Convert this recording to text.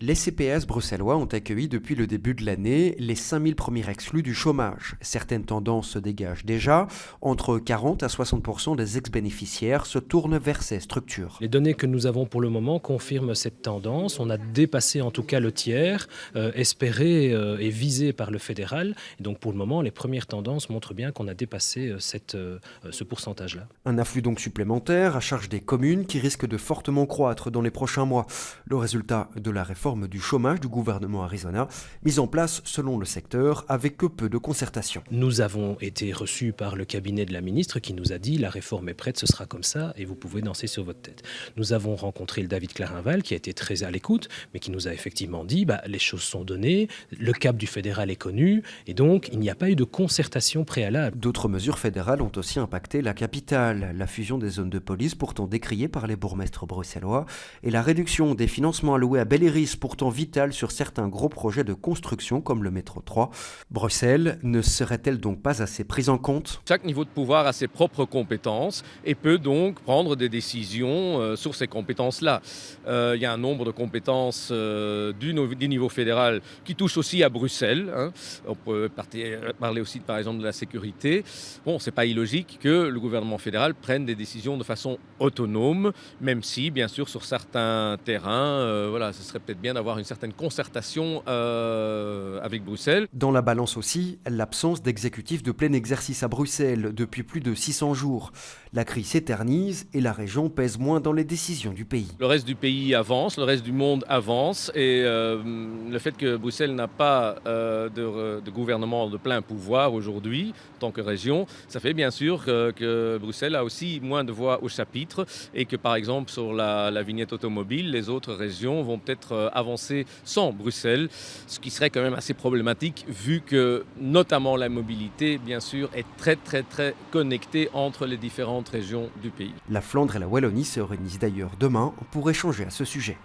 Les CPS bruxellois ont accueilli depuis le début de l'année les 5000 premiers exclus du chômage. Certaines tendances se dégagent déjà. Entre 40 à 60% des ex-bénéficiaires se tournent vers ces structures. Les données que nous avons pour le moment confirment cette tendance. On a dépassé en tout cas le tiers, espéré et visé par le fédéral. Et donc pour le moment, les premières tendances montrent bien qu'on a dépassé ce pourcentage-là. Un afflux donc supplémentaire à charge des communes qui risque de fortement croître dans les prochains mois. Le résultat de la réforme du chômage du gouvernement Arizona, mise en place selon le secteur avec peu de concertation. Nous avons été reçus par le cabinet de la ministre qui nous a dit la réforme est prête, ce sera comme ça et vous pouvez danser sur votre tête. Nous avons rencontré le David Clarinval qui a été très à l'écoute mais qui nous a effectivement dit les choses sont données, le cap du fédéral est connu et donc il n'y a pas eu de concertation préalable. D'autres mesures fédérales ont aussi impacté la capitale, la fusion des zones de police pourtant décriée par les bourgmestres bruxellois et la réduction des financements alloués à Belléris pourtant vital sur certains gros projets de construction comme le métro 3. Bruxelles ne serait-elle donc pas assez prise en compte ? Chaque niveau de pouvoir a ses propres compétences et peut donc prendre des décisions sur ces compétences-là. Il y a un nombre de compétences du niveau fédéral qui touchent aussi à Bruxelles. On peut parler aussi par exemple de la sécurité. Bon, c'est pas illogique que le gouvernement fédéral prenne des décisions de façon autonome, même si bien sûr sur certains terrains, ce serait peut-être bien d'avoir une certaine concertation avec Bruxelles. Dans la balance aussi, l'absence d'exécutif de plein exercice à Bruxelles depuis plus de 600 jours. La crise s'éternise et la région pèse moins dans les décisions du pays. Le reste du pays avance, le reste du monde avance et le fait que Bruxelles n'a pas de gouvernement de plein pouvoir aujourd'hui, en tant que région, ça fait bien sûr que Bruxelles a aussi moins de voix au chapitre et que par exemple sur la vignette automobile, les autres régions vont peut-être avancer sans Bruxelles, ce qui serait quand même assez problématique vu que notamment la mobilité, bien sûr, est très connectée entre les différentes régions du pays. La Flandre et la Wallonie se réunissent d'ailleurs demain pour échanger à ce sujet.